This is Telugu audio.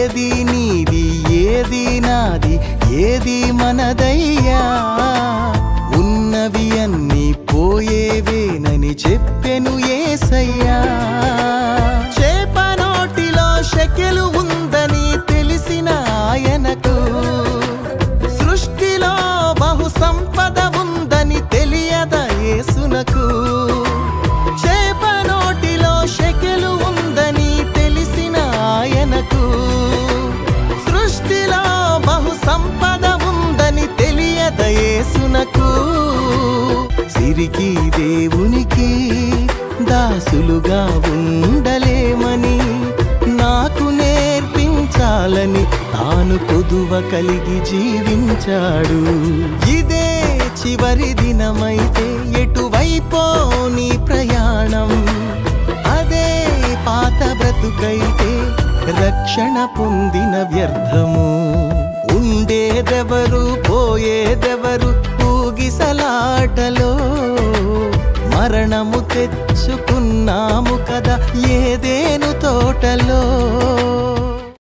ఏది నీది ఏది నాది ఏది మనదయ్యా, ఉన్నవి అన్నీ పోయేవేనని చెప్పెను యేసయ్యా. చేప నోటిలో షెకెలు ఉందని తెలిసిన ఆయనకు, సృష్టిలో బహు సంపద ఉందని తెలియదా యేసునకు. చేప నోటిలో షెకెలు ఉందని తెలిసిన ఆయనకు, సృష్టిలో బహు సంపద ఉందని తెలియదా యేసునకు. సిరికి దేవునికి దాసులుగా ఉండలేమని నాకు నేర్పించాలని తాను కొదువ కలిగి జీవించాడు. ఇదే చివరి దినమైతే ఎటువైపో నీ ప్రయాణం, అదే పాత బ్రతుకైతే రక్షణ పొందిన వ్యర్థము. ఉండేదెవరు పోయేదెవరు ఊగిసలాటలో, మరణము తెచ్చుకున్నాము కదా ఏదేను తోటలో.